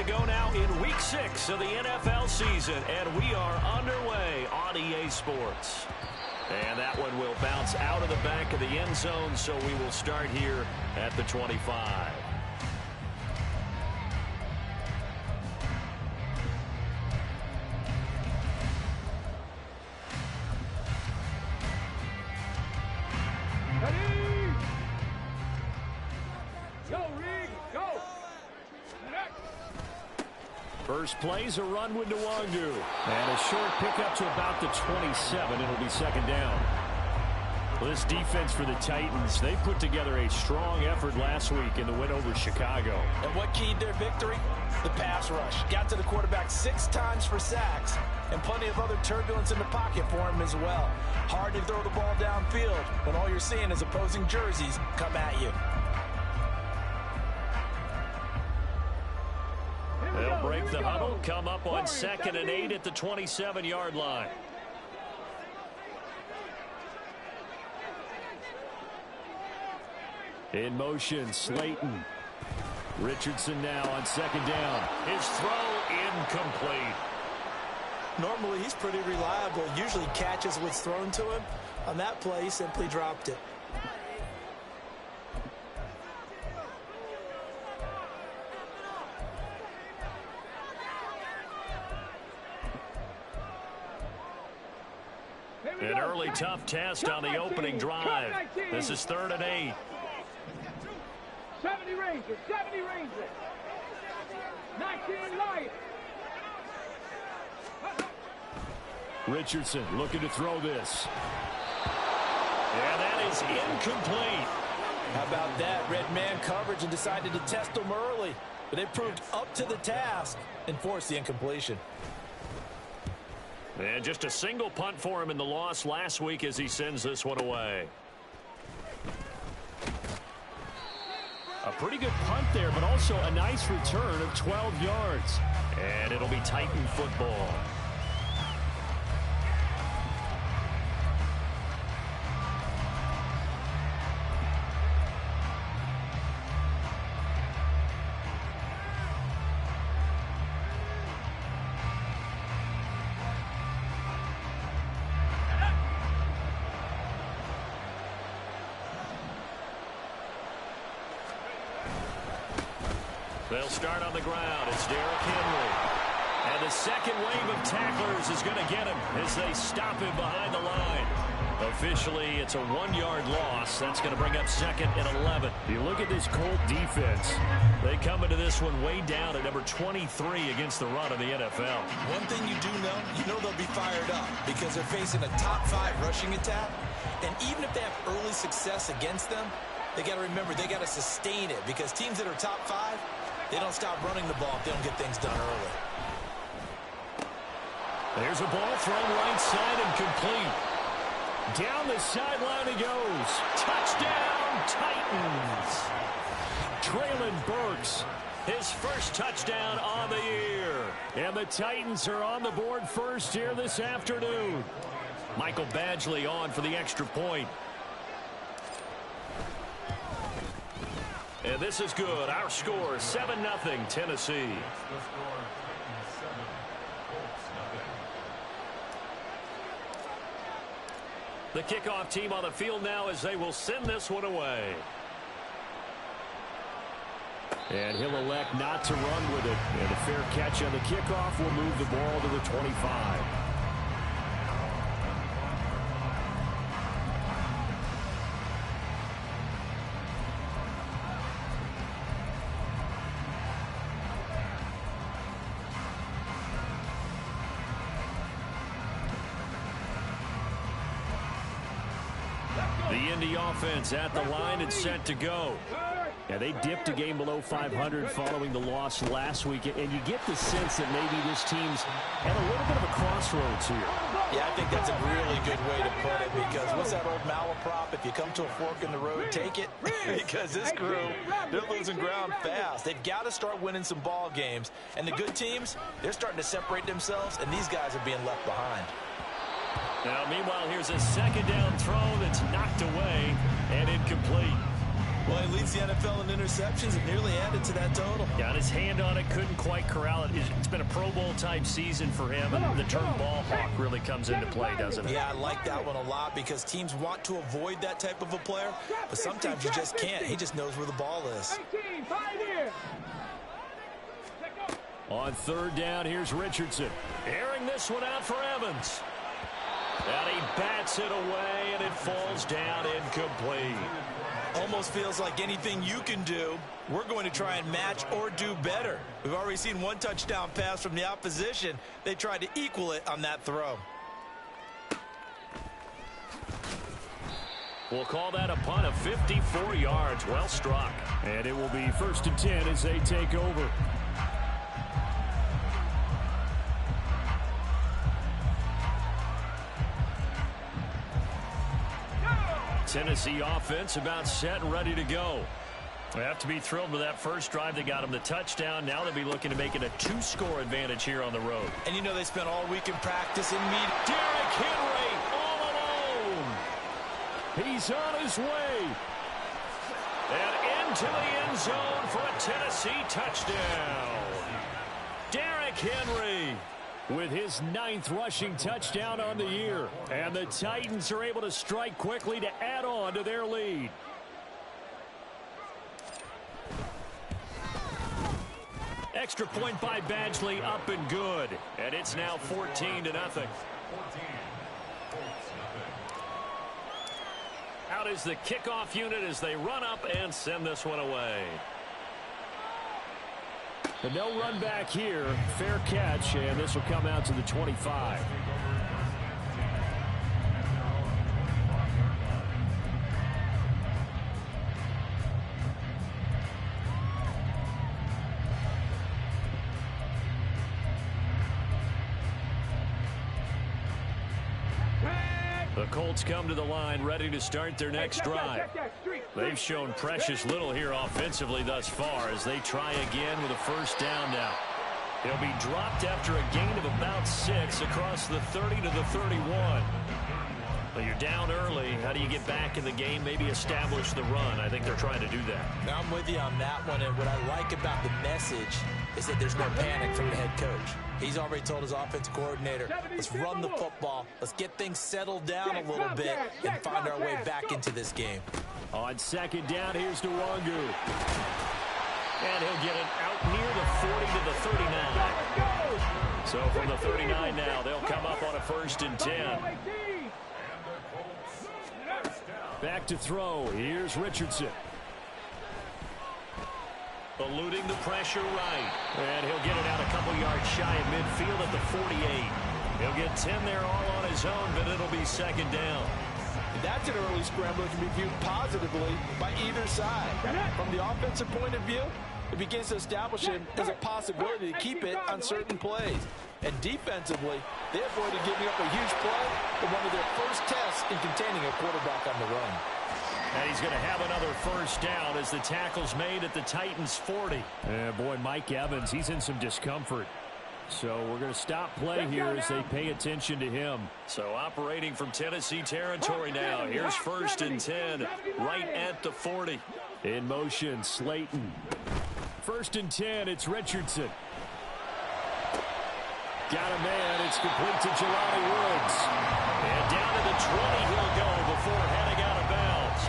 to go now in Week 6 of the NFL season, and we are underway on EA Sports. And that one will bounce out of the back of the end zone, so we will start here at the 25. First play's a run with Nwangu. And a short pickup to about the 27. It'll be second down. Well, this defense for the Titans, they put together a strong effort last week in the win over Chicago. And what keyed their victory? The pass rush. Got to the quarterback 6 times for sacks, and plenty of other turbulence in the pocket for him as well. Hard to throw the ball downfield when all you're seeing is opposing jerseys come at you. They'll break the huddle, come up on 2nd and 8 at the 27-yard line. In motion, Slayton. Richardson now on 2nd down. His throw incomplete. Normally, he's pretty reliable. Usually catches what's thrown to him. On that play, he simply dropped it. An early tough test on the opening drive. This is 3rd and 8. 70 Rangers, 70 Rangers. 19 Lions. Richardson looking to throw this. And that is incomplete. How about that? Red man coverage and decided to test them early. But it proved up to the task and forced the incompletion. And just a single punt for him in the loss last week as he sends this one away. A pretty good punt there, but also a nice return of 12 yards. And it'll be Titan football. They'll start on the ground. It's Derrick Henry. And the second wave of tacklers is going to get him as they stop him behind the line. Officially, it's a 1-yard loss. That's going to bring up 2nd and 11. You look at this Colt defense. They come into this one way down at number 23 against the run of the NFL. One thing you do know, they'll be fired up because they're facing a top 5 rushing attack. And even if they have early success against them, they got to remember they got to sustain it because teams that are top 5, they don't stop running the ball if they don't get things done early. There's a ball thrown right side and complete. Down the sideline he goes. Touchdown, Titans. Traylon Burks, his first touchdown on the year. And the Titans are on the board first here this afternoon. Michael Badgley on for the extra point. And this is good. Our score, 7-0 Tennessee. The kickoff team on the field now as they will send this one away. And he'll elect not to run with it. And a fair catch on the kickoff will move the ball to the 25. The Indy offense at the line and set to go. Yeah, they dipped a game below 500 following the loss last week, and you get the sense that maybe this team's at a little bit of a crossroads here. Yeah, I think that's a really good way to put it because what's that old malaprop? If you come to a fork in the road, take it. Because this crew, they're losing ground fast. They've got to start winning some ball games. And the good teams, they're starting to separate themselves, and these guys are being left behind. Now, meanwhile, here's a second down throw that's knocked away and incomplete. Well, he leads the NFL in interceptions and nearly added to that total. Got his hand on it, couldn't quite corral it. It's been a Pro Bowl type season for him, and the term ball hawk really comes into play, doesn't it? Yeah, I like that one a lot because teams want to avoid that type of a player, but sometimes you just can't. He just knows where the ball is. On third down, here's Richardson. Airing this one out for Evans. And he bats it away, and it falls down incomplete. Almost feels like anything you can do, we're going to try and match or do better. We've already seen one touchdown pass from the opposition. They tried to equal it on that throw. We'll call that a punt of 54 yards. Well struck. And it will be 1st and 10 as they take over. Tennessee offense about set and ready to go. They have to be thrilled with that first drive. They got him the touchdown. Now they'll be looking to make it a 2-score advantage here on the road. And you know they spent all week in practice and meet. Derrick Henry all alone. He's on his way. And into the end zone for a Tennessee touchdown. Derrick Henry with his 9th rushing touchdown on the year. And the Titans are able to strike quickly to add on to their lead. Extra point by Badgley, up and good. And it's now 14-0. Out is the kickoff unit as they run up and send this one away. But no run back here. Fair catch, and this will come out to the 25. The Colts come to the line ready to start their next drive. They've shown precious little here offensively thus far as they try again with a first down now. He'll be dropped after a gain of about 6 across the 30 to the 31. Well, you're down early. How do you get back in the game? Maybe establish the run. I think they're trying to do that. Now I'm with you on that one, and what I like about the message is that there's no panic from the head coach. He's already told his offensive coordinator, let's run the football, let's get things settled down a little bit and find our way back into this game. On second down, here's Nwangu. And he'll get it out near the 40 to the 39. So from the 39 now, they'll come up on a 1st and 10. Back to throw. Here's Richardson. Eluding the pressure right. And he'll get it out a couple yards shy of midfield at the 48. He'll get 10 there all on his own, but it'll be 2nd down. That's an early scramble that can be viewed positively by either side. From the offensive point of view, it begins to establish him as a possibility to keep it on certain plays. And defensively, they avoided giving up a huge play in one of their first tests in containing a quarterback on the run. And he's going to have another first down as the tackle's made at the Titans' 40. And boy, Mike Evans, he's in some discomfort. So we're going to stop play here as they pay attention to him. So operating from Tennessee territory now. Here's 1st and 10 right at the 40. In motion, Slayton. 1st and 10, it's Richardson. Got a man. It's complete to Jelani Woods. And down to the 20 he'll go before heading out of bounds.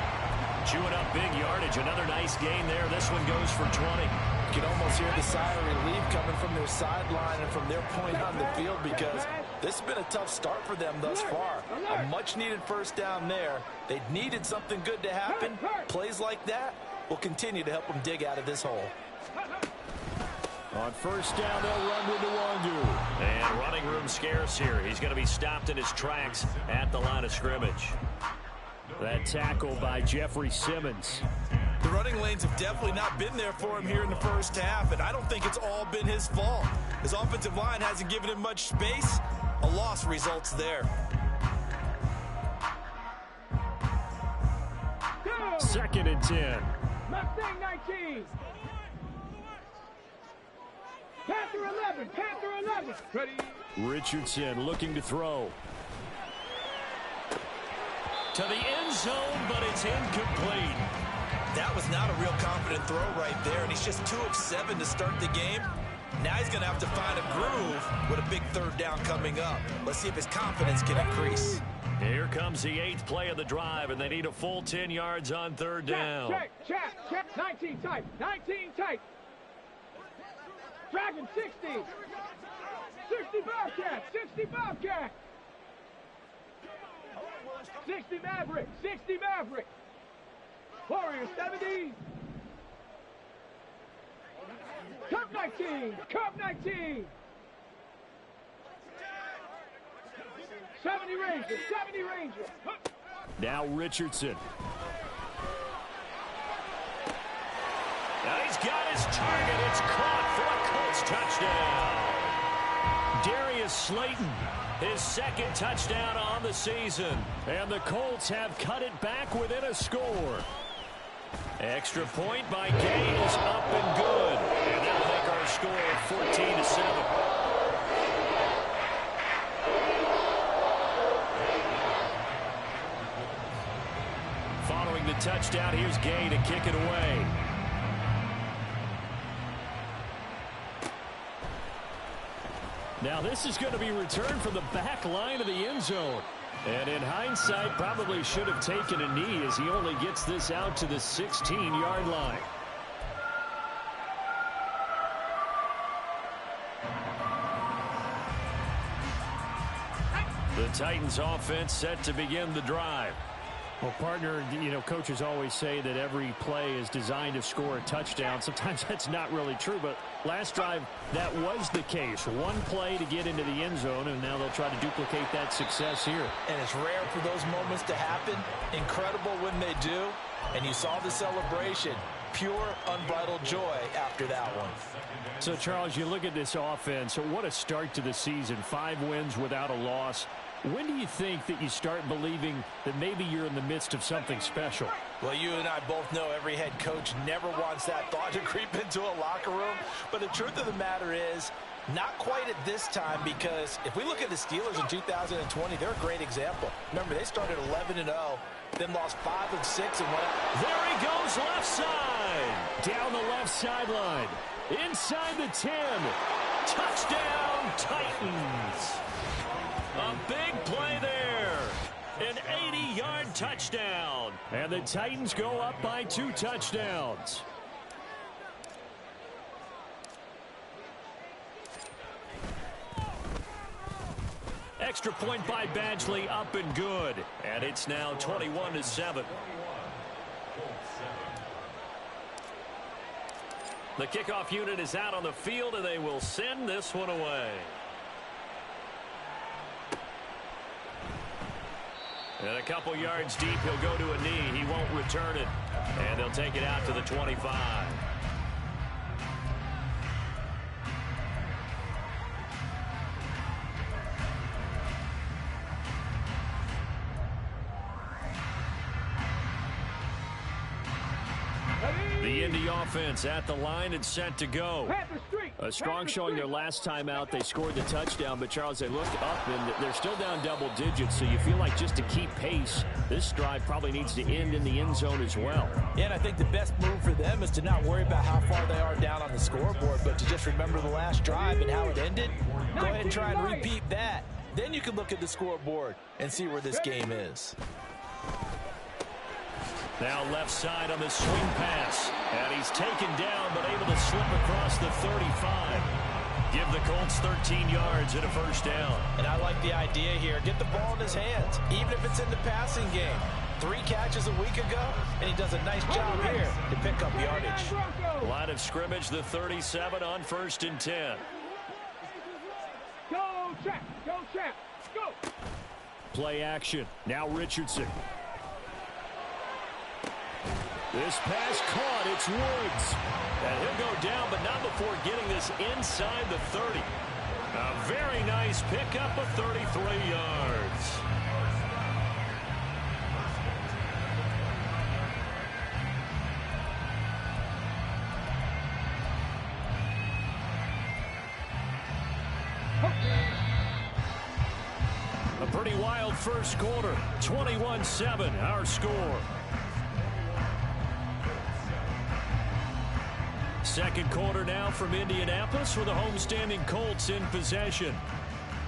Chewing up big yardage. Another nice gain there. This one goes for 20. You can almost hear the sigh of relief coming from their sideline and from their point on the field because this has been a tough start for them thus far. A much-needed first down there. They needed something good to happen. Plays like that will continue to help them dig out of this hole. On first down, they'll run with Nwangu. And running room scarce here. He's going to be stopped in his tracks at the line of scrimmage. That tackle by Jeffrey Simmons. The running lanes have definitely not been there for him here in the first half, and I don't think it's all been his fault. His offensive line hasn't given him much space. A loss results there. 2nd and 10. Mustang 19. Panther 11. Panther 11. Ready. Richardson looking to throw. To the end zone, but it's incomplete. That was not a real confident throw right there, and he's just 2 of 7 to start the game. Now he's going to have to find a groove with a big 3rd down coming up. Let's see if his confidence can increase. Here comes the 8th play of the drive, and they need a full 10 yards on 3rd down. Check. 19 tight. 19 tight. Dragon 60. 60 Bobcat. 60 Bobcat. 60 Maverick. 60 Maverick. Warrior 70. Cup 19. Cup 19. 70 Ranger. 70 Ranger. Now Richardson. Now he's got his target. It's caught for a Colts touchdown. Darius Slayton, his 2nd touchdown on the season. And the Colts have cut it back within a score. Extra point by Gay is up and good. And that'll make our score 14-7. Following the touchdown, here's Gay to kick it away. Now this is going to be returned from the back line of the end zone. And in hindsight, probably should have taken a knee as he only gets this out to the 16-yard line. The Titans offense set to begin the drive. Well, partner, coaches always say that every play is designed to score a touchdown. Sometimes that's not really true, but last drive, that was the case. One play to get into the end zone, and now they'll try to duplicate that success here. And it's rare for those moments to happen. Incredible when they do. And you saw the celebration. Pure, unbridled joy after that one. So, Charles, you look at this offense. So what a start to the season. 5 wins without a loss. When do you think that you start believing that maybe you're in the midst of something special? Well, you and I both know every head coach never wants that thought to creep into a locker room. But the truth of the matter is, not quite at this time, because if we look at the Steelers in 2020, they're a great example. Remember, they started 11-0, then lost 5 of 6 and went out. There he goes, left side. Down the left sideline. Inside the 10. Touchdown, Titans. A big play there. An 80-yard touchdown. And the Titans go up by 2 touchdowns. Extra point by Badgley, up and good. And it's now 21-7. The kickoff unit is out on the field, and they will send this one away. And a couple yards deep, he'll go to a knee. He won't return it. And they'll take it out to the 25. The Indy offense at the line and set to go. A strong showing their last time out. They scored the touchdown, but Charles, they looked up and they're still down double digits, so you feel like just to keep pace, this drive probably needs to end in the end zone as well. Yeah, and I think the best move for them is to not worry about how far they are down on the scoreboard, but to just remember the last drive and how it ended. Go ahead and try and repeat that. Then you can look at the scoreboard and see where this game is. Now left side on the swing pass. And he's taken down, but able to slip across the 35. Give the Colts 13 yards and a first down. And I like the idea here. Get the ball in his hands, even if it's in the passing game. 3 catches a week ago, and he does a nice job here to pick up yardage. Line of scrimmage, the 37 on 1st and 10. Go, Champ! Go, Champ! Go! Play action. Now Richardson. This pass caught. It's Woods. And he'll go down, but not before getting this inside the 30. A very nice pickup of 33 yards. A pretty wild first quarter. 21-7, our score. Second quarter now from Indianapolis for the homestanding Colts in possession,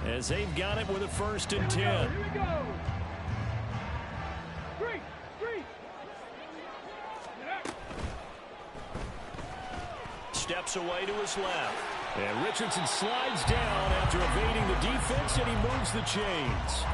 as they've got it with a 1st and 10. Here we go. Three. Steps away to his left. And Richardson slides down after evading the defense, and he moves the chains.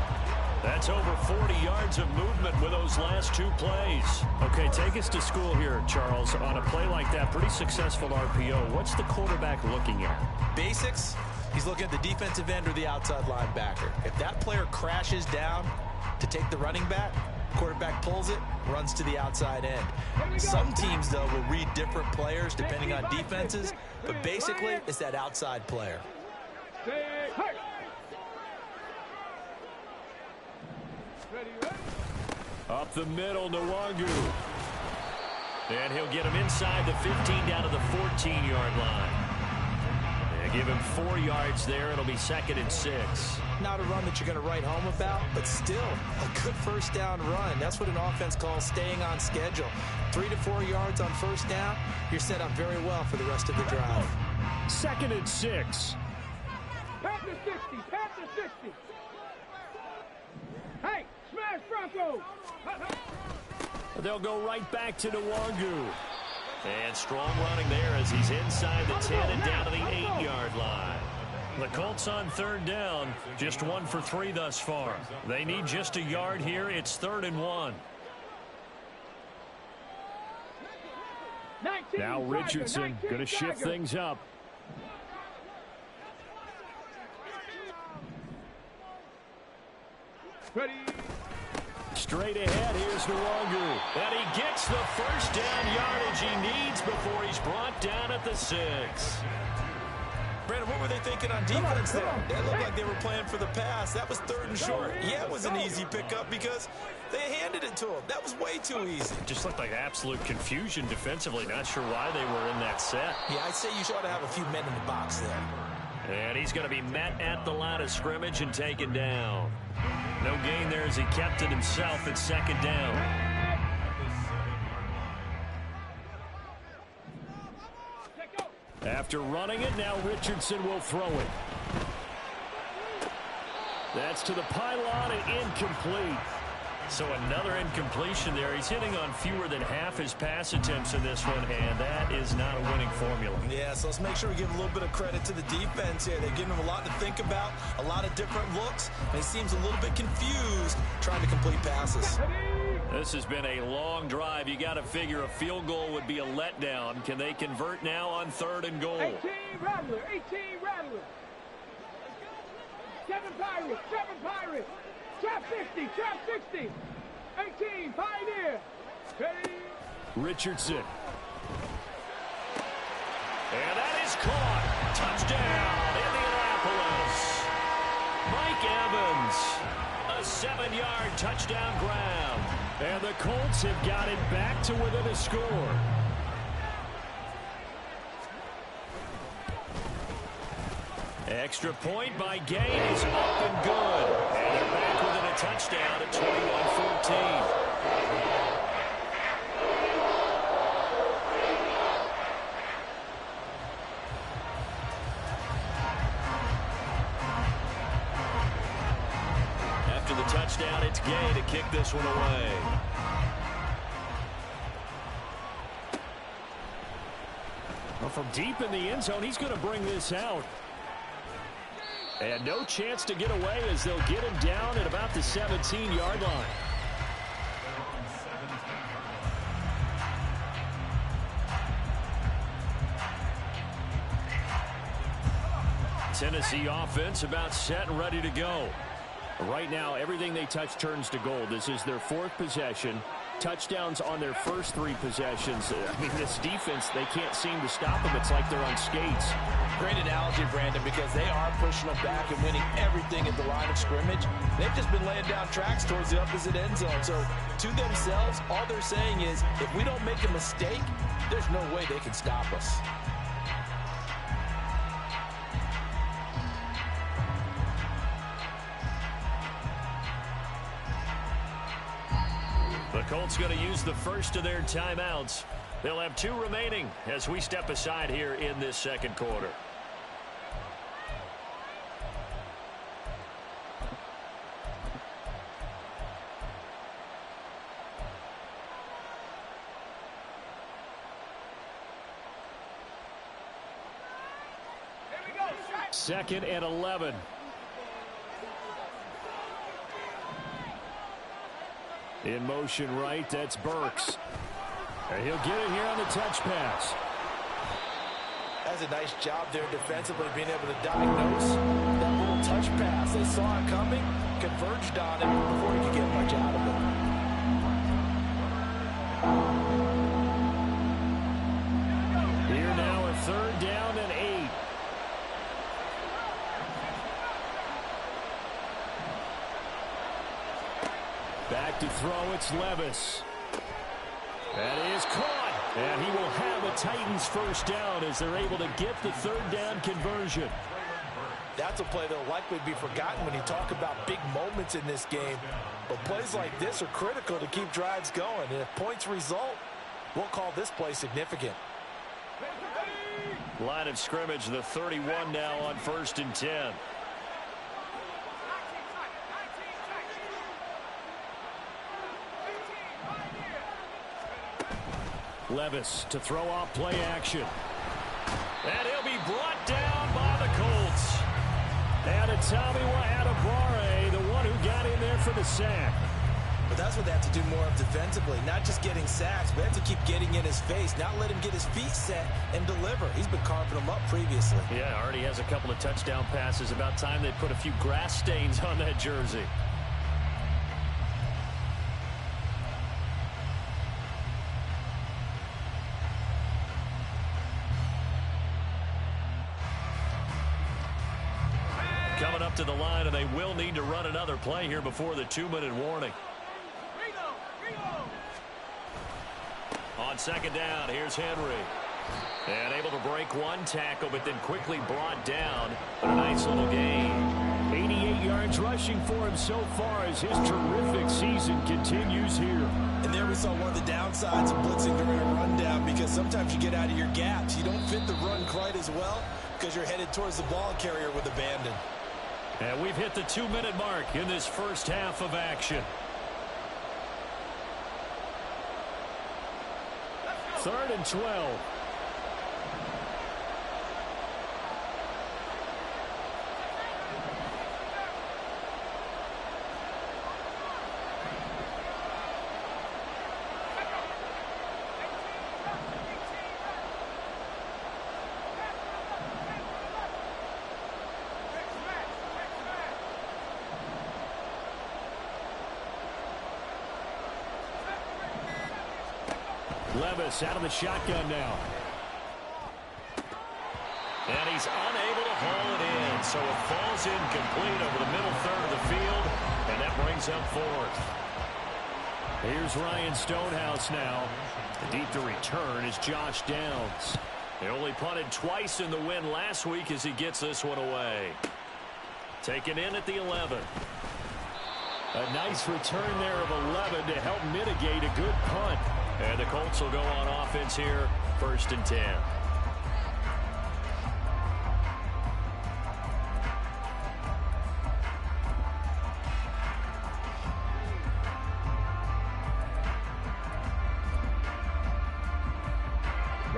That's over 40 yards of movement with those last 2 plays. Okay, take us to school here, Charles. On a play like that, pretty successful RPO. What's the quarterback looking at? Basics, he's looking at the defensive end or the outside linebacker. If that player crashes down to take the running back, quarterback pulls it, runs to the outside end. Some teams, though, will read different players depending on defenses, but basically it's that outside player. Up the middle, Nwangu. And he'll get him inside the 15 down to the 14-yard line. And give him 4 yards there. It'll be 2nd and 6. Not a run that you're going to write home about, but still a good first down run. That's what an offense calls staying on schedule. 3 to 4 yards on first down, you're set up very well for the rest of the drive. 2nd and 6. Pass to 60. Hey, smash Bronco. They'll go right back to Nwangu. And strong running there as he's inside the 10 and down to the 8-yard line. The Colts on 3rd down, just 1 for 3 thus far. They need just a yard here. It's 3rd and 1. Now Richardson going to shift things up. Ready. Straight ahead, here's Nwangu. And he gets the first down yardage he needs before he's brought down at the 6. Brandon, what were they thinking on defense there? That looked like they were playing for the pass. That was 3rd and short. Yeah, it was an easy pickup because they handed it to him. That was way too easy. Just looked like absolute confusion defensively. Not sure why they were in that set. Yeah, I'd say you ought to have a few men in the box there. And he's going to be met at the line of scrimmage and taken down. No gain there as he kept it himself at 2nd down. After running it, now Richardson will throw it. That's to the pylon and incomplete. So another incompletion there. He's hitting on fewer than half his pass attempts in this one, and that is not a winning formula. Yeah, so let's make sure we give a little bit of credit to the defense here. They're giving him a lot to think about, a lot of different looks, and he seems a little bit confused trying to complete passes. This has been a long drive. You got to figure a field goal would be a letdown. Can they convert now on 3rd and goal? 18 Rattler. 7 Pirates. Trap 60. 18 Pioneer. Ready. Richardson. And that is caught. Touchdown, Indianapolis. Mike Evans. A 7-yard touchdown grab. And the Colts have got it back to within a score. Extra point by Gain is up and good. And they're back within a touchdown at 21-14. After the touchdown, it's Gay to kick this one away. Well, from deep in the end zone, he's going to bring this out. And no chance to get away as they'll get him down at about the 17-yard line. Tennessee offense about set and ready to go. Right now, everything they touch turns to gold. This is their 4th possession. Touchdowns on their first 3 possessions. I mean, this defense, they can't seem to stop them. It's like they're on skates. Great analogy, Brandon, because they are pushing them back and winning everything at the line of scrimmage. They've just been laying down tracks towards the opposite end zone. So to themselves, all they're saying is, if we don't make a mistake, there's no way they can stop us. The Colts going to use the first of their timeouts. They'll have 2 remaining as we step aside here in this second quarter. Second and 11. In motion right, that's Burks. And he'll get it here on the touch pass. That's a nice job there defensively, being able to diagnose that little touch pass. They saw it coming, converged on it before he could get much out of it. Here now a 3rd down and 8. Back to throw, it's Levis. That is caught. And he will have a Titans first down as they're able to get the 3rd down conversion. That's a play that will likely be forgotten when you talk about big moments in this game. But plays like this are critical to keep drives going. And if points result, we'll call this play significant. Line of scrimmage, the 31 now on 1st and 10. Levis to throw off play action. And he'll be brought down by the Colts. And it's Tommy Adebawore, the one who got in there for the sack. But that's what they have to do more of defensively. Not just getting sacks, but have to keep getting in his face. Not let him get his feet set and deliver. He's been carving them up previously. Yeah, already has a couple of touchdown passes. About time they put a few grass stains on that jersey. Coming up to the line, and they will need to run another play here before the 2-minute warning. On 2nd down, here's Henry. And able to break one tackle, but then quickly brought down. A nice little gain. 88 yards rushing for him so far as his terrific season continues here. And there we saw one of the downsides of blitzing during a rundown, because sometimes you get out of your gaps. You don't fit the run quite as well because you're headed towards the ball carrier with abandon. And we've hit the 2-minute mark in this first half of action. 3rd and 12. Levis out of the shotgun now. And he's unable to haul it in. So it falls incomplete over the middle 3rd of the field. And that brings up 4th. Here's Ryan Stonehouse now. Deep to return is Josh Downs. He only punted twice in the win last week as he gets this one away. Taken in at the 11. A nice return there of 11 to help mitigate a good punt. And the Colts will go on offense here, 1st and 10.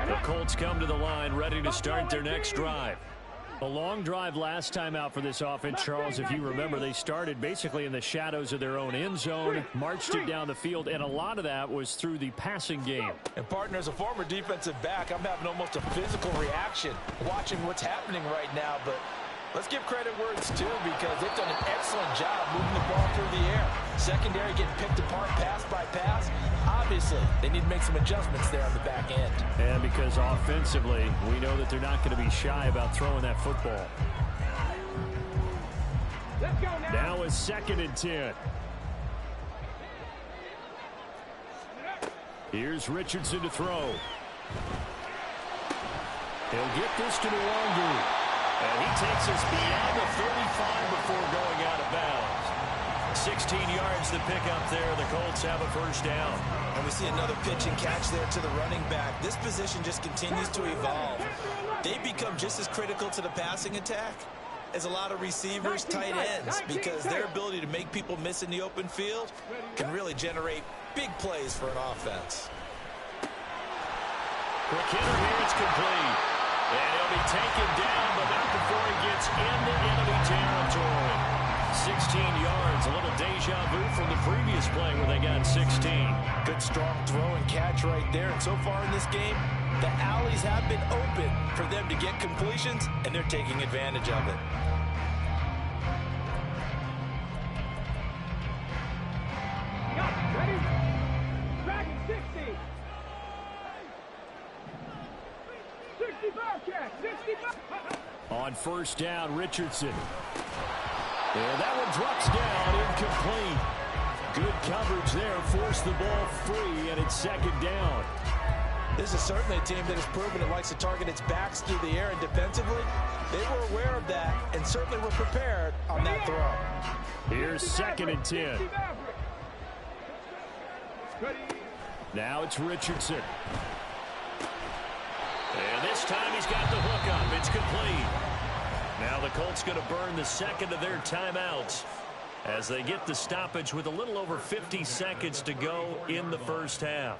The Colts come to the line, ready to start their next drive. A long drive last time out for this offense, Charles. If you remember, they started basically in the shadows of their own end zone, marched it down the field, and a lot of that was through the passing game. And, partner, as a former defensive back, I'm having almost a physical reaction watching what's happening right now. But let's give credit where it's due, because they've done an excellent job moving the ball through the air. Secondary getting picked apart pass by pass. Obviously, they need to make some adjustments there on the back end. And because offensively, we know that they're not going to be shy about throwing that football. Let's go now. Now is 2nd and 10. Here's Richardson to throw. He'll get this to Nwangu. And he takes us beyond the 35 before going out of bounds. 16 yards to pick up there. The Colts have a first down. And we see another pitch and catch there to the running back. This position just continues to evolve. They become just as critical to the passing attack as a lot of receivers, tight ends, because their ability to make people miss in the open field can really generate big plays for an offense. Quick hitter here, it's complete. And he'll be taken down, but not before he gets into enemy territory. 16 yards, a little deja vu from the previous play where they got 16. Good strong throw and catch right there. And so far in this game, the alleys have been open for them to get completions, and they're taking advantage of it. Ready? Dragon 60. 65 catch. 65. On first down, Richardson. And that one drops down, incomplete. Good coverage there, forced the ball free, and it's second down. This is certainly a team that has proven it likes to target its backs through the air, and defensively, they were aware of that and certainly were prepared on that throw. Here's second and 10. Now it's Richardson. And this time he's got the hook up. It's complete. Now the Colts going to burn the second of their timeouts as they get the stoppage with a little over 50 seconds to go in the first half.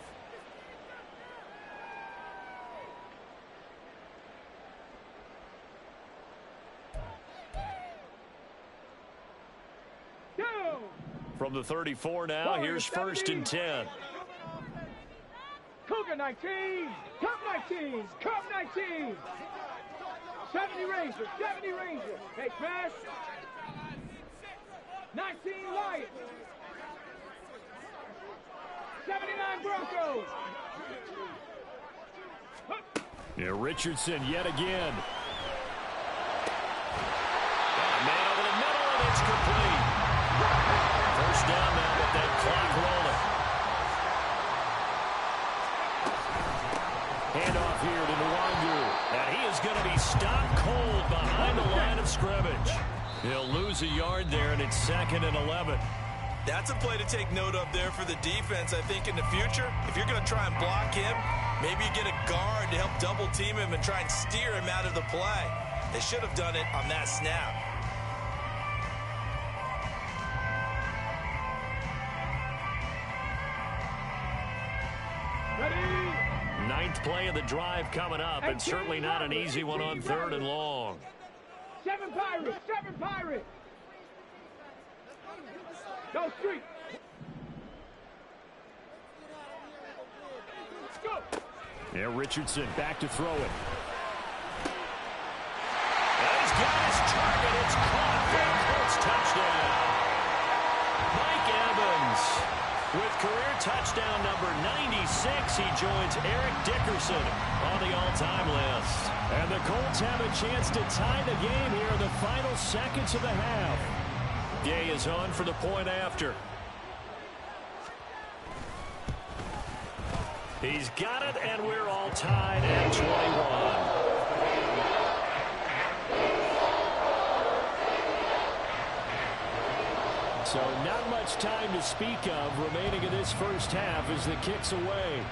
From the 34 now, here's first and 10. Cougar 19, Cup 19, Cup 19. 70 Rangers, 70 Rangers. Hey, Crash. 19 Lions. 79 Broncos. Yeah, Richardson yet again. Got a man over the middle, and it's complete. First down now with that clock rolling. Handoff here to Nwangu. And he is going to be stopped cold behind the line of scrimmage. He'll lose a yard there, and it's second and 11. That's a play to take note of there for the defense, I think, in the future. If you're going to try and block him, maybe you get a guard to help double team him and try and steer him out of the play. They should have done it on that snap. Ninth play of the drive coming up, and certainly not an easy one on third and long. 7 Pirates, 7 Pirates. Go street. Let's go. Yeah, Richardson back to throw it. And he's got his target. It's caught for a Colts touchdown. Mike Evans with career touchdown number 96. He joins Eric Dickerson on the all-time list. And the Colts have a chance to tie the game here in the final seconds of the half. Gay is on for the point after. He's got it, and we're all tied at 21. So not much time to speak of remaining in this first half as the kick's away.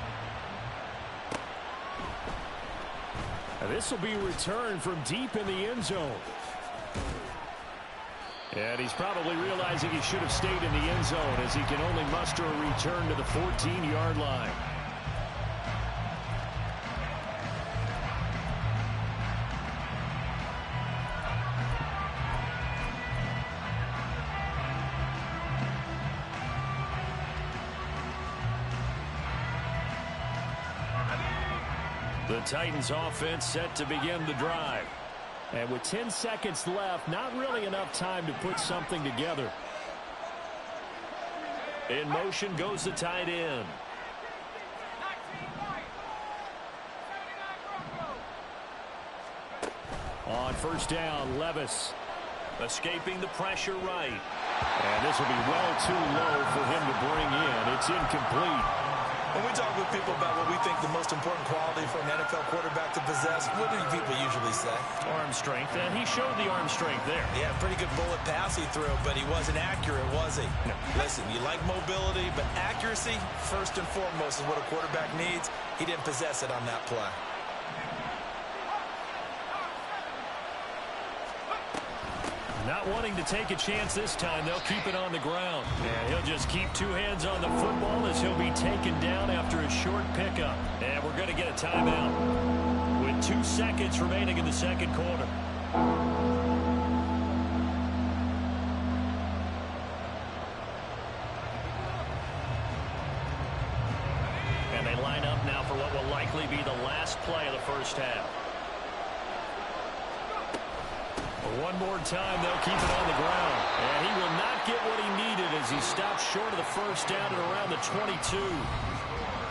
And this will be returned from deep in the end zone. And he's probably realizing he should have stayed in the end zone as he can only muster a return to the 14-yard line. The Titans offense set to begin the drive. And with 10 seconds left, not really enough time to put something together. In motion goes the tight end. On first down, Levis escaping the pressure right. And this will be well too low for him to bring in. It's incomplete. When we talk with people about what we think the most important quality for an NFL quarterback to possess, what do people usually say? Arm strength, and he showed the arm strength there. Yeah, pretty good bullet pass he threw, but he wasn't accurate, was he? No. Listen, you like mobility, but accuracy, first and foremost, is what a quarterback needs. He didn't possess it on that play. Not wanting to take a chance this time, they'll keep it on the ground. And he'll just keep two hands on the football as he'll be taken down after a short pickup. And we're going to get a timeout with 2 seconds remaining in the second quarter. And they line up now for what will likely be the last play of the first half. One more time, they'll keep it on the ground. And he will not get what he needed as he stops short of the first down at around the 22.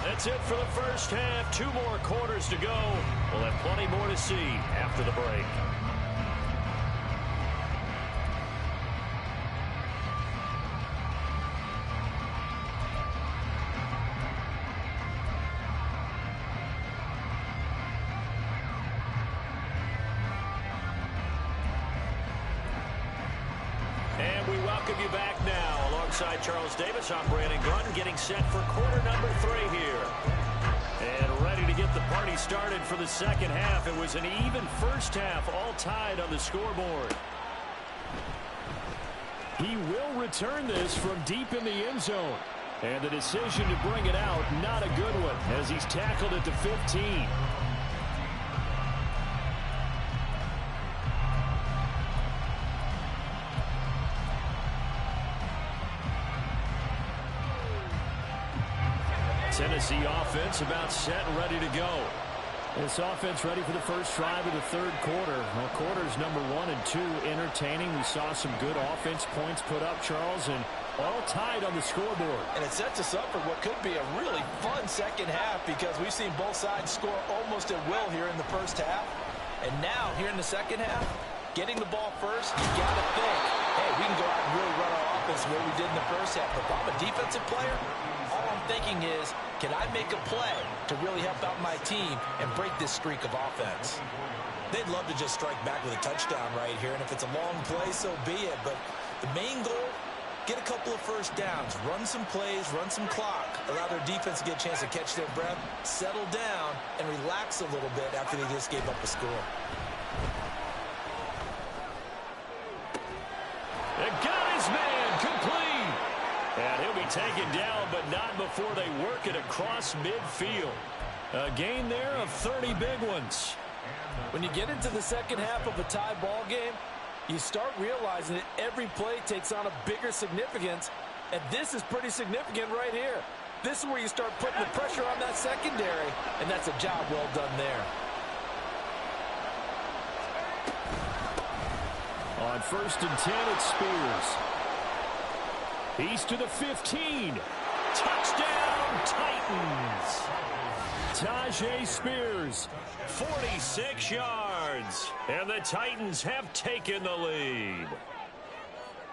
That's it for the first half. 2 more quarters to go. We'll have plenty more to see after the break. You back now alongside Charles Davis. I'm Brandon Grunton, getting set for quarter number 3 here. And ready to get the party started for the second half. It was an even first half, all tied on the scoreboard. He will return this from deep in the end zone. And the decision to bring it out, not a good one, as he's tackled at the 15. Tennessee offense about set and ready to go. This offense ready for the first drive of the third quarter. Well, quarters number 1 and 2 entertaining. We saw some good offense points put up, Charles, and all tied on the scoreboard. And it sets us up for what could be a really fun second half because we've seen both sides score almost at will here in the first half. And now, here in the second half, getting the ball first, you got to think, hey, we can go out and really run our offense the way we did in the first half. But if I'm a defensive player, all I'm thinking is, can I make a play to really help out my team and break this streak of offense? They'd love to just strike back with a touchdown right here, and if it's a long play, so be it. But the main goal, get a couple of first downs, run some plays, run some clock, allow their defense to get a chance to catch their breath, settle down, and relax a little bit after they just gave up a score. They got his man complete. And he'll be taken down, but not before they work it across midfield. A gain there of 30 big ones. When you get into the second half of a tie ball game, you start realizing that every play takes on a bigger significance, and this is pretty significant right here. This is where you start putting the pressure on that secondary, and that's a job well done there. On 1st and 10, it's Spears. He's to the 15. Touchdown, Titans. Tajay Spears, 46 yards. And the Titans have taken the lead.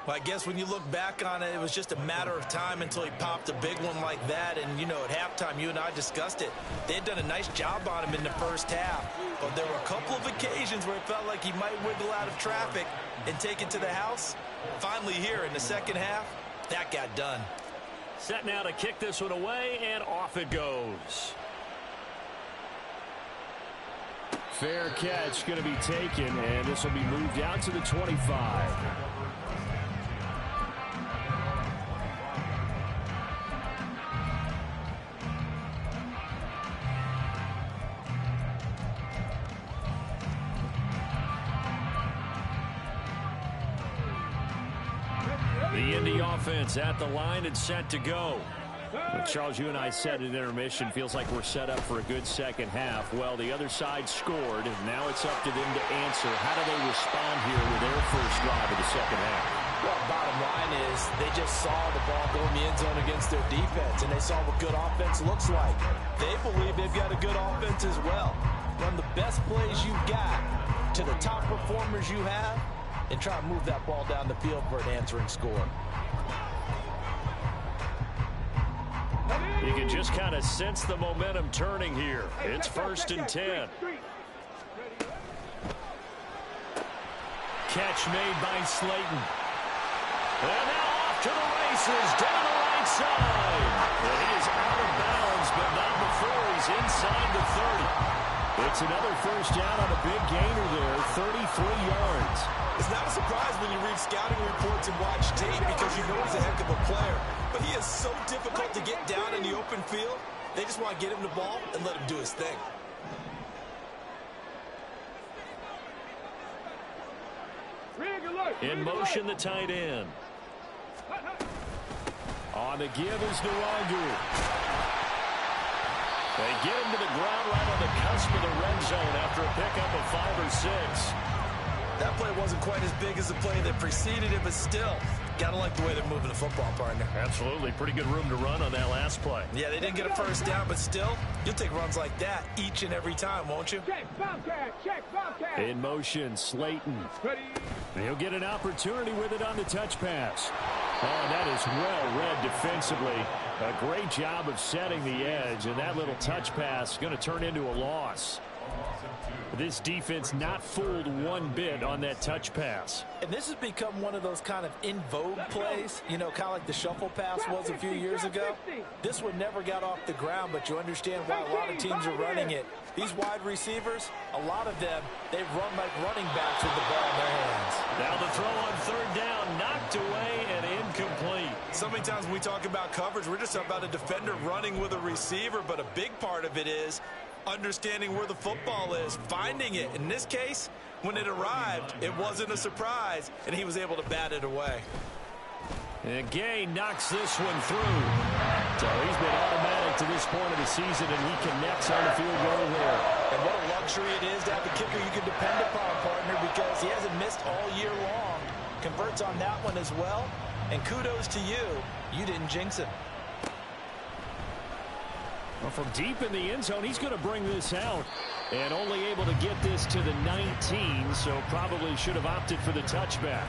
Well, I guess when you look back on it, it was just a matter of time until he popped a big one like that. And, you know, at halftime, you and I discussed it. They had done a nice job on him in the first half. But there were a couple of occasions where it felt like he might wiggle out of traffic and take it to the house. Finally here in the second half, that got done. Set now to kick this one away, and off it goes. Fair catch going to be taken, and this will be moved out to the 25. The Indy offense at the line and set to go. But Charles, you and I said at intermission, feels like we're set up for a good second half. Well, the other side scored, and now it's up to them to answer. How do they respond here with their first drive of the second half? Well, bottom line is they just saw the ball go in the end zone against their defense, and they saw what good offense looks like. They believe they've got a good offense as well. Run the best plays you've got to the top performers you have, and try to move that ball down the field for an answering score. You can just just kind of sense the momentum turning here. It's 1st and 10. Catch made by Slayton. And now off to the races, down the right side. And he is out of bounds, but not before he's inside the 30. It's another 1st down on a big gainer there, 33 yards. It's not a surprise when you read scouting reports and watch tape because you know he's a heck of a player. But he is so difficult to get down in the open field. They just want to get him the ball and let him do his thing. In motion, the tight end. On the give is Nwangu. They get him to the ground right on the cusp of the red zone after a pickup of 5 or 6. That play wasn't quite as big as the play that preceded it, but still, gotta like the way they're moving the football, partner. Absolutely. Pretty good room to run on that last play. Yeah, they didn't get a 1st down, but still, you'll take runs like that each and every time, won't you? Check, Bobcat. In motion, Slayton. Ready. He'll get an opportunity with it on the touch pass. Oh, that is well read defensively. A great job of setting the edge, and that little touch pass is going to turn into a loss. This defense not fooled one bit on that touch pass. And this has become one of those kind of in vogue plays, you know, kind of like the shuffle pass was a few years ago. This one never got off the ground, but you understand why a lot of teams are running it. These wide receivers, a lot of them, they run like running backs with the ball in their hands. Now the throw on 3rd down, knocked away and incomplete. So many times when we talk about coverage, we're just about a defender running with a receiver, but a big part of it is understanding where the football is, finding it. In this case, when it arrived, it wasn't a surprise, and he was able to bat it away. And Gay knocks this one through. So he's been automatic to this point of the season, and he connects on the field goal there. And what a luxury it is to have a kicker you can depend upon, partner, because he hasn't missed all year long. Converts on that one as well, and kudos to you. You didn't jinx him. Well, from deep in the end zone, he's going to bring this out. And only able to get this to the 19, so probably should have opted for the touchback.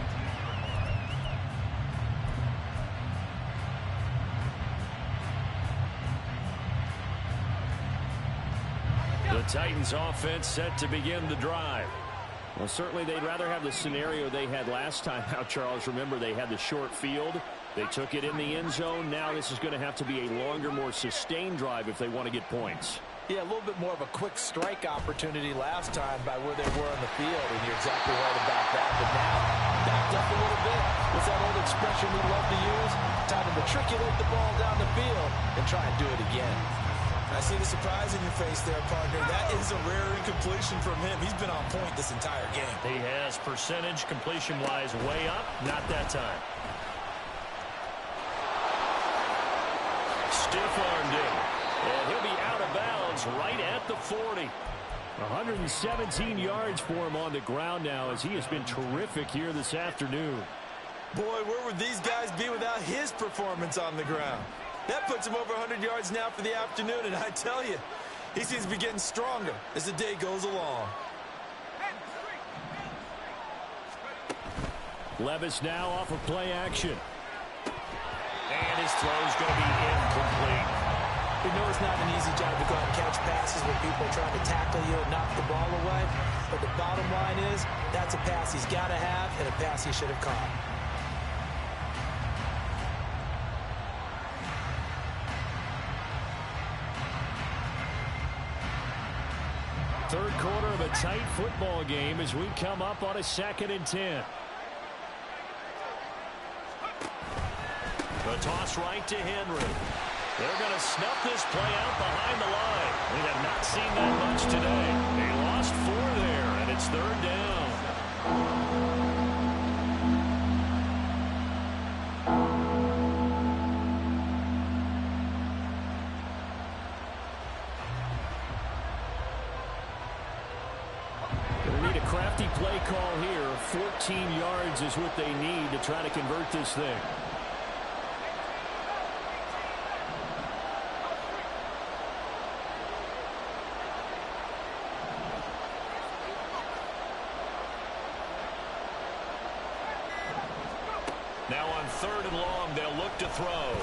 The Titans offense set to begin the drive. Well, certainly they'd rather have the scenario they had last time out, Charles. Remember, they had the short field. They took it in the end zone. Now this is going to have to be a longer, more sustained drive if they want to get points. Yeah, a little bit more of a quick strike opportunity last time by where they were on the field, and you're exactly right about that. But now, backed up a little bit. What's that old expression we love to use? Time to matriculate the ball down the field and try and do it again. I see the surprise in your face there, partner. That is a rare incompletion from him. He's been on point this entire game. He has percentage completion-wise way up. Not that time. Stiff-armed him. And he'll be out of bounds right at the 40. 117 yards for him on the ground now as he has been terrific here this afternoon. Boy, where would these guys be without his performance on the ground? That puts him over 100 yards now for the afternoon, and I tell you, he seems to be getting stronger as the day goes along. Levis now off of play action. And his throw is going to be incomplete. We know it's not an easy job to go out and catch passes when people are trying to tackle you and knock the ball away. But the bottom line is, that's a pass he's got to have and a pass he should have caught. Third quarter of a tight football game as we come up on a 2nd and 10. The toss right to Henry. They're going to snuff this play out behind the line. We have not seen that much today. They lost 4 there, and it's 3rd down. Going to need a crafty play call here. 14 yards is what they need to try to convert this thing. Now on 3rd and long, they'll look to throw.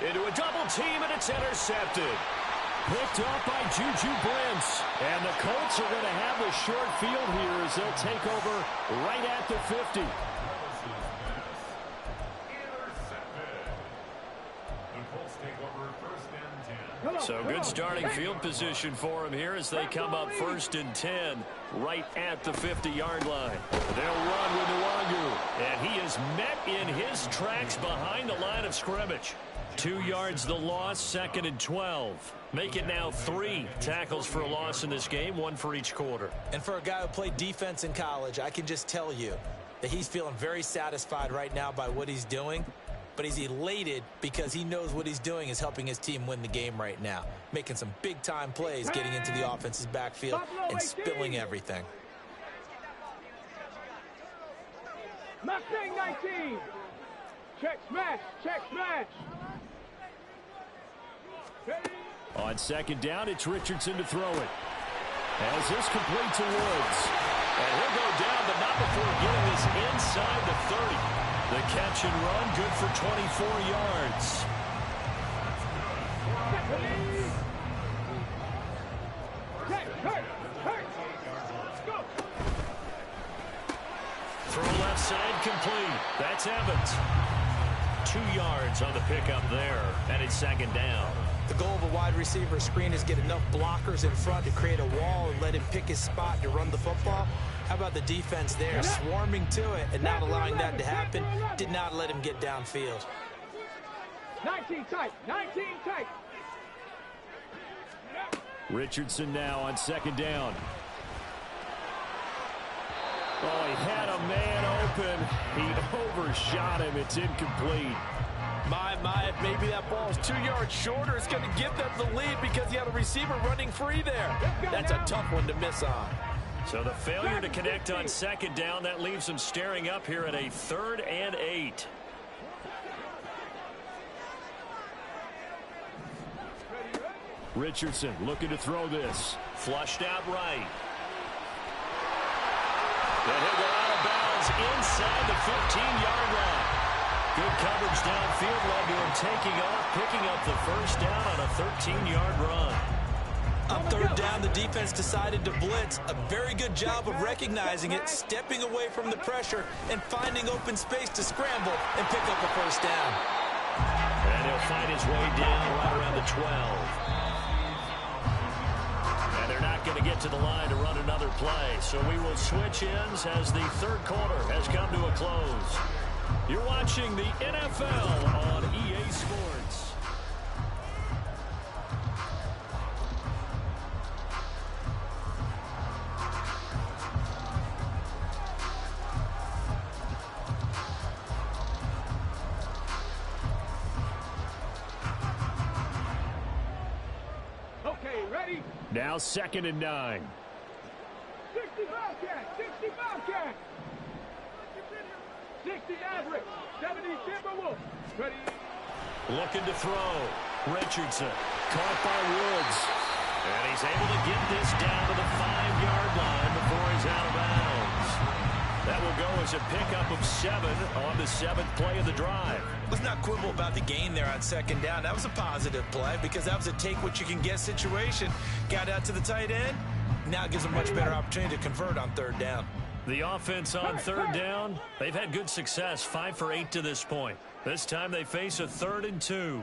into a double team, and it's intercepted. Picked off by Juju Brents. And the Colts are going to have the short field here as they'll take over right at the 50. So good starting field position for him here as they come up 1st and 10 right at the 50-yard line. They'll run with Nwangu, and he is met in his tracks behind the line of scrimmage. 2 yards the loss, 2nd and 12. Make it now 3 tackles for a loss in this game, 1 for each quarter. And for a guy who played defense in college, I can just tell you that he's feeling very satisfied right now by what he's doing. But he's elated because he knows what he's doing is helping his team win the game right now. Making some big-time plays, getting into the offense's backfield and spilling everything. Mustang 19. Check smash. Check smash. On 2nd down, it's Richardson to throw it. As this complete to Woods. And he'll go down, but not before getting this inside the 30. The catch and run, good for 24 yards. Throw left side complete. That's Evans. 2 yards on the pickup there, and it's 2nd down. The goal of a wide receiver screen is get enough blockers in front to create a wall and let him pick his spot to run the football. How about the defense there, swarming to it and not allowing that to happen? Did not let him get downfield. 19 tight. 19 tight. Richardson now on 2nd down. Oh, he had a man open. He overshot him. It's incomplete. My, maybe that ball is 2 yards shorter. It's going to give them the lead because he had a receiver running free there. That's a tough one to miss on. So the failure to connect on 2nd down, that leaves him staring up here at a 3rd and 8. Richardson looking to throw this. Flushed out right. And he'll go out of bounds inside the 15-yard line. Good coverage downfield led to him taking off, picking up the 1st down on a 13-yard run. On 3rd down, the defense decided to blitz. A very good job of recognizing it, stepping away from the pressure, and finding open space to scramble and pick up a 1st down. And he'll find his way down right around the 12. And they're not going to get to the line to run another play. So we will switch ends as the 3rd quarter has come to a close. You're watching the NFL on EA Sports. Okay, ready? Now 2nd and 9. 60 Bobcat. 60 Bobcat. 60 Maverick. 70 Timberwolf. Ready? Looking to throw. Richardson caught by Woods. And he's able to get this down to the 5-yard line before he's out of bounds. That will go as a pickup of 7 on the 7th play of the drive. Let's not quibble about the gain there on 2nd down. That was a positive play because that was a take-what-you-can-get situation. Got out to the tight end. Now it gives a much better opportunity to convert on 3rd down. The offense on 3rd down, they've had good success, 5 for 8 to this point. This time they face a 3rd and 2.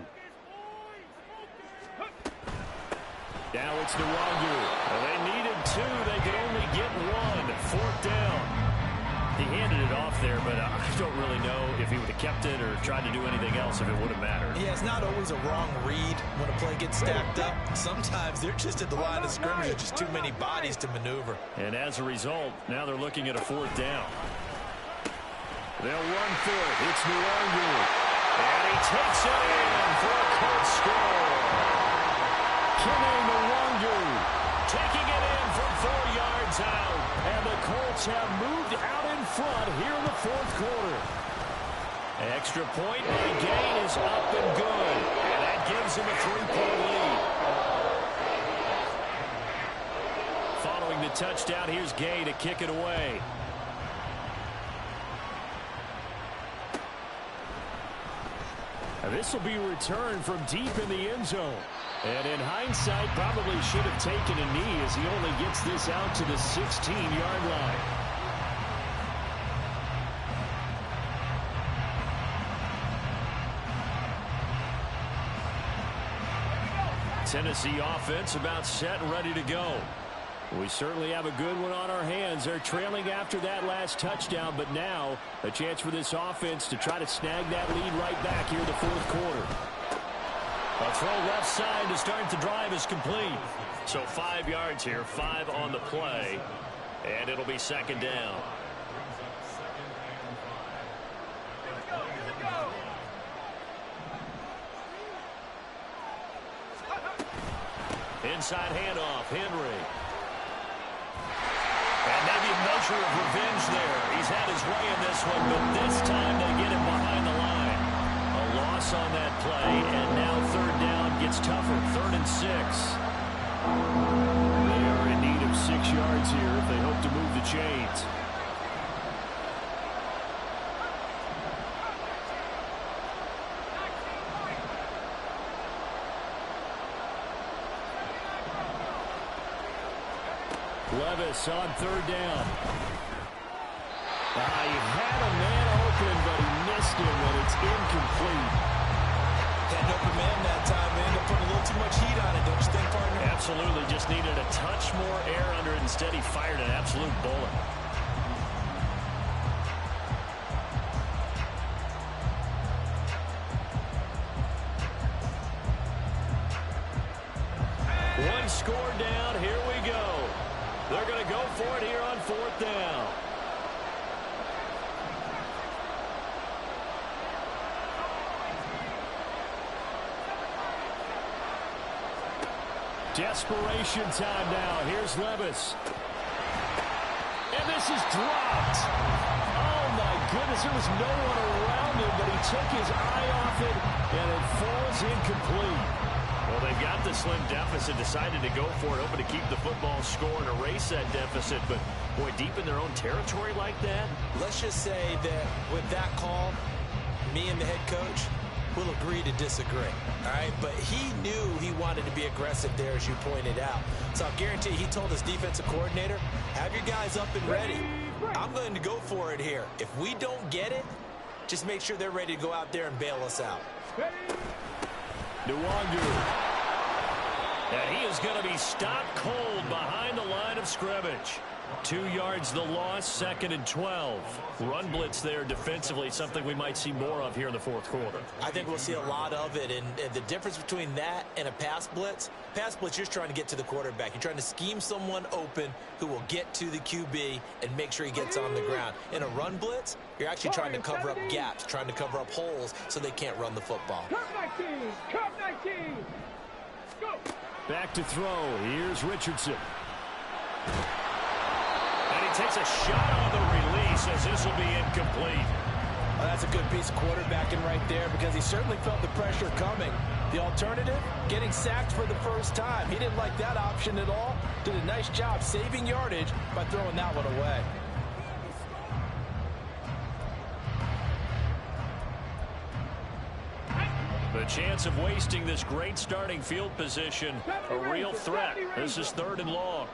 Now it's Nwangu. Well, they needed 2. They could only get 1. 4th down. He handed it off there, but I don't really know if he would have kept it or tried to do anything else if it would have mattered. Yeah, it's not always a wrong read when a play gets stacked up. Sometimes they're just at the line of scrimmage. There's just too many bodies to maneuver. And as a result, now they're looking at a 4th down. They'll run for it. It's Nwangu. And he takes it in for a Colts score. Kenny Nwangu taking it in from 4 yards out. And the Colts have moved out in front here in the 4th quarter. Extra point by Gain is up and good. And that gives him a 3-point lead. Following the touchdown, here's Gay to kick it away. This will be returned from deep in the end zone. And in hindsight, probably should have taken a knee as he only gets this out to the 16-yard line. Tennessee offense about set and ready to go. We certainly have a good one on our hands. They're trailing after that last touchdown, but now a chance for this offense to try to snag that lead right back here in the fourth quarter. A throw left side to start the drive is complete. So 5 yards here, 5 on the play, and it'll be second down. Inside handoff, Henry. And maybe a measure of revenge there. He's had his way in this one, but this time they get him behind the line. A loss on that play, and now third down gets tougher. 3rd and 6. They are in need of 6 yards here if they hope to move the chains. Levis on 3rd down. He had a man open, but he missed him, and it's incomplete. Had an open man that time, man. They put a little too much heat on it, don't you think, partner? Absolutely. Just needed a touch more air under it. Instead, he fired an absolute bullet. One score down. Here we go. They're going to go for it here on 4th down. Desperation time now. Here's Levis. And this is dropped. Oh, my goodness. There was no one around him, but he took his eye off it, and it falls incomplete. Well, they've got the slim deficit, decided to go for it, hoping to keep the football score and erase that deficit. But, boy, deep in their own territory like that. Let's just say that with that call, me and the head coach will agree to disagree. All right, but he knew he wanted to be aggressive there, as you pointed out. So I'll guarantee he told his defensive coordinator, have your guys up and ready. I'm going to go for it here. If we don't get it, just make sure they're ready to go out there and bail us out. Nwangu. And he is going to be stopped cold behind the line of scrimmage. 2 yards the loss, 2nd and 12. Run blitz there defensively, something we might see more of here in the fourth quarter. I think we'll see a lot of it, and the difference between that and a pass blitz, you're just trying to get to the quarterback. You're trying to scheme someone open who will get to the QB and make sure he gets on the ground. In a run blitz, you're actually trying to cover up gaps, trying to cover up holes so they can't run the football. Come 19! Come 19! Go! Back to throw. Here's Richardson. And he takes a shot on the release as this will be incomplete. Well, that's a good piece of quarterbacking right there because he certainly felt the pressure coming. The alternative, getting sacked for the first time. He didn't like that option at all. Did a nice job saving yardage by throwing that one away. The chance of wasting this great starting field position, a real threat. This is 3rd and long.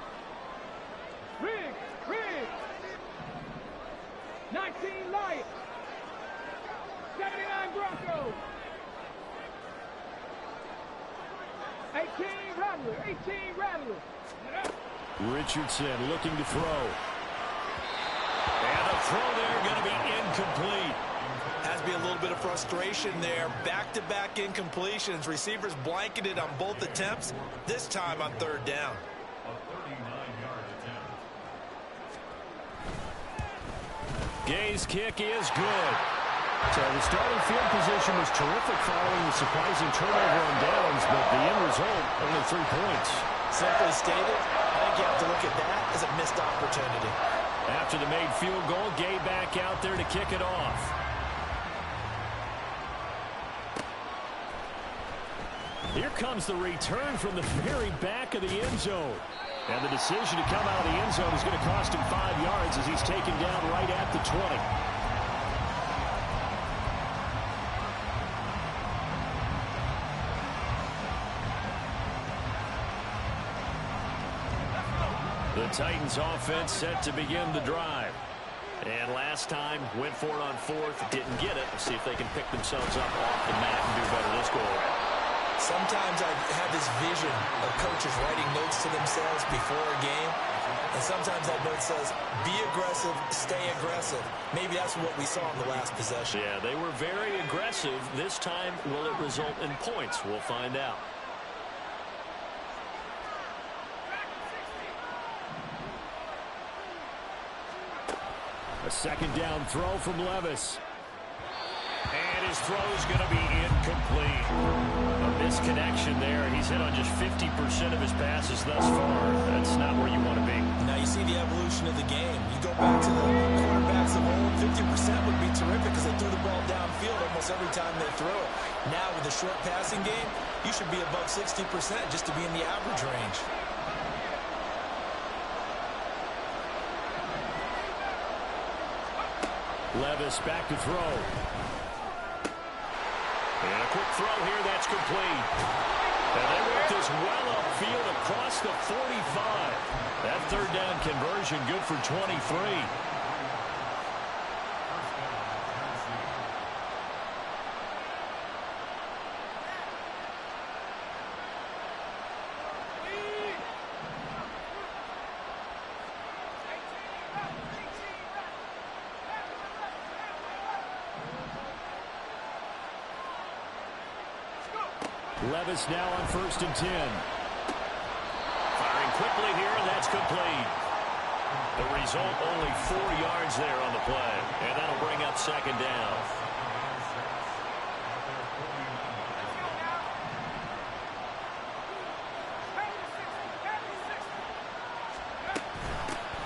Rig! 19 Lions! 79 Broncos! 18 Rattler! Richardson looking to throw. And the throw there going to be incomplete. Has to be a little bit of frustration there. Back-to-back incompletions. Receivers blanketed on both attempts, this time on 3rd down. Gay's kick is good. So the starting field position was terrific following the surprising turnover on downs, but the end result, only 3 points. Simply stated, I think you have to look at that as a missed opportunity. After the made field goal, Gay back out there to kick it off. Here comes the return from the very back of the end zone. And the decision to come out of the end zone is going to cost him 5 yards as he's taken down right at the 20. The Titans offense set to begin the drive. And last time, went for it on fourth, didn't get it. Let's see if they can pick themselves up off the mat and do better this go-around. Sometimes I have this vision of coaches writing notes to themselves before a game. And sometimes that note says, be aggressive, stay aggressive. Maybe that's what we saw in the last possession. Yeah, they were very aggressive. This time, will it result in points? We'll find out. A second down throw from Levis. And his throw is going to be incomplete. A misconnection there. He's hit on just 50% of his passes thus far. That's not where you want to be. Now you see the evolution of the game. You go back to the quarterbacks of old, 50% would be terrific because they threw the ball downfield almost every time they throw it. Now with the short passing game, you should be above 60% just to be in the average range. Levis back to throw. And a quick throw here, that's complete. And they worked this well upfield across the 45. That third down conversion good for 23. Levis now on 1st and 10. Firing quickly here, and that's complete. The result, only 4 yards there on the play. And that'll bring up second down.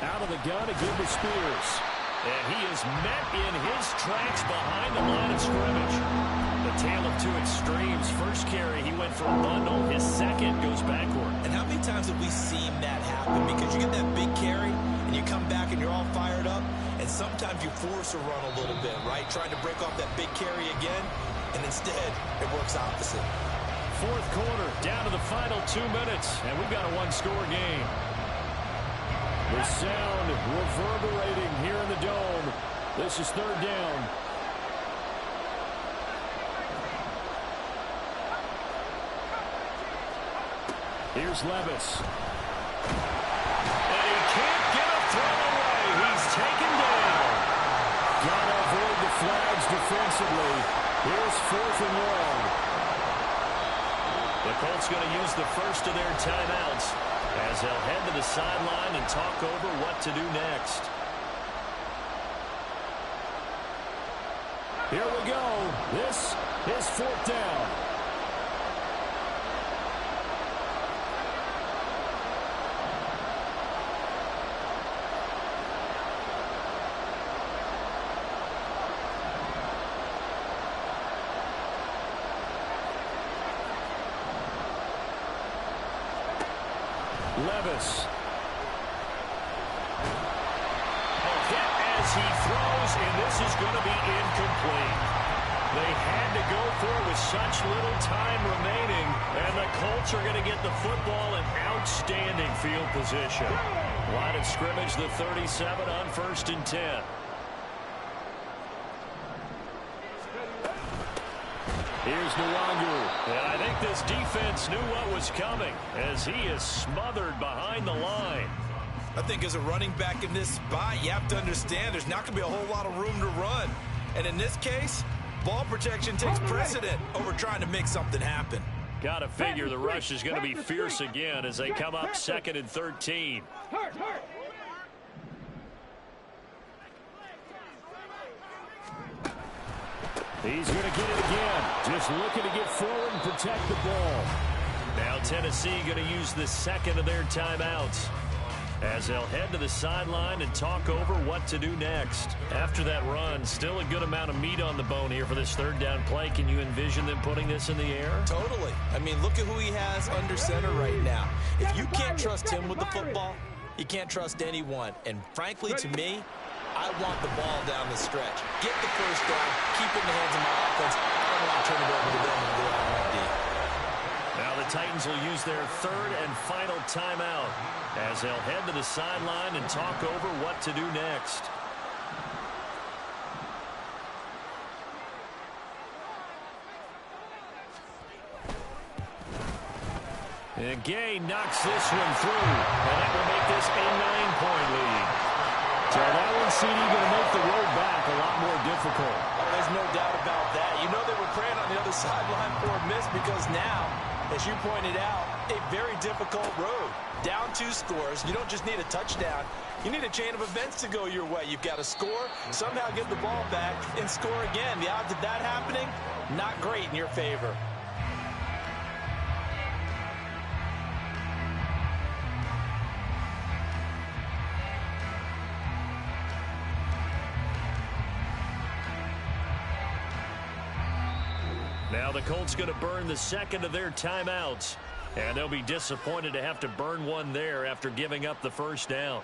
Out of the gun again to Spears. And he is met in his tracks behind the line of scrimmage. The tale of two extremes. First carry, he went for a bundle. His second goes backward. And how many times have we seen that happen? Because you get that big carry, and you come back and you're all fired up, and sometimes you force a run a little bit, right? Trying to break off that big carry again, and instead it works opposite. Fourth quarter, down to the final 2 minutes, and we've got a one-score game. The sound reverberating here in the dome. This is third down. Here's Levis. And he can't get a throw away. He's taken down. Got to avoid the flags defensively. Here's 4th and long. The Colts going to use the first of their timeouts as they'll head to the sideline and talk over what to do next. Here we go. This is 4th down. Levis. A hit as he throws, and this is going to be incomplete. They had to go for it with such little time remaining, and the Colts are going to get the football in outstanding field position. Line of scrimmage, the 37 on 1st and 10. Here's Nwangu, and I think this defense knew what was coming as he is smothered behind the line. I think as a running back in this spot, you have to understand there's not going to be a whole lot of room to run. And in this case, ball protection takes precedent over trying to make something happen. Got to figure the rush is going to be fierce again as they come up 2nd and 13. He's going to get it again. Just looking to get forward and protect the ball. Now Tennessee going to use the second of their timeouts as they'll head to the sideline and talk over what to do next. After that run, still a good amount of meat on the bone here for this third down play. Can you envision them putting this in the air? Totally. I mean, look at who he has under center right now. If you can't trust him with the football, you can't trust anyone. And frankly, to me, I want the ball down the stretch. Get the first down, keep it in the hands of my offense. I don't want to turn it over to them and go out on D. Now the the Titans will use their third and final timeout as they'll head to the sideline and talk over what to do next. And Gay knocks this one through, and that will make this a 9-point lead. So that one, CD, going to make the road back a lot more difficult. Oh, there's no doubt about that. You know they were praying on the other sideline for a miss because now, as you pointed out, a very difficult road. Down 2 scores. You don't just need a touchdown. You need a chain of events to go your way. You've got to score, somehow get the ball back, and score again. The odds of that happening, not great in your favor. Now the Colts going to burn the second of their timeouts. And they'll be disappointed to have to burn one there after giving up the first down.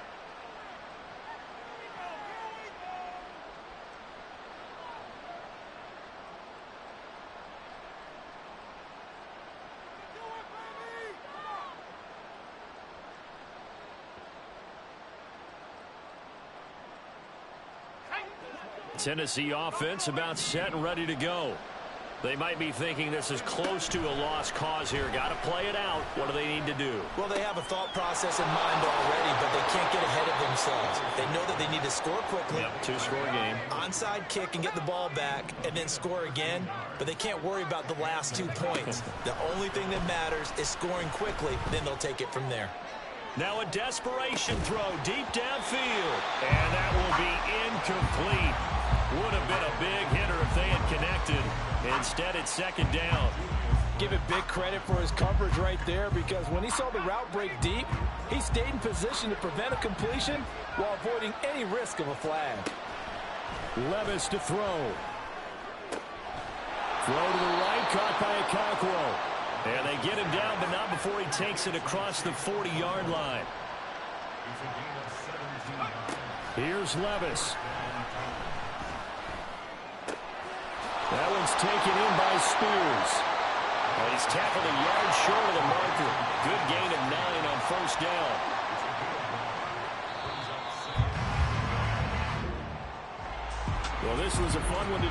Tennessee offense about set and ready to go. They might be thinking this is close to a lost cause here. Got to play it out. What do they need to do? Well, they have a thought process in mind already, but they can't get ahead of themselves. They know that they need to score quickly. Yep, 2-score game. Onside kick and get the ball back and then score again, but they can't worry about the last 2 points. The only thing that matters is scoring quickly, then they'll take it from there. Now a desperation throw deep downfield, and that will be incomplete. Would have been a big hitter if they had connected. Instead, it's second down. Give it big credit for his coverage right there, because when he saw the route break deep, he stayed in position to prevent a completion while avoiding any risk of a flag. Levis to throw. Throw to the right, caught by Okonkwo. And they get him down, but not before he takes it across the 40-yard line. Here's Levis. That one's taken in by Spears. And he's tackled a yard short of the marker. Good gain of 9 on first down. Well, this was a fun one to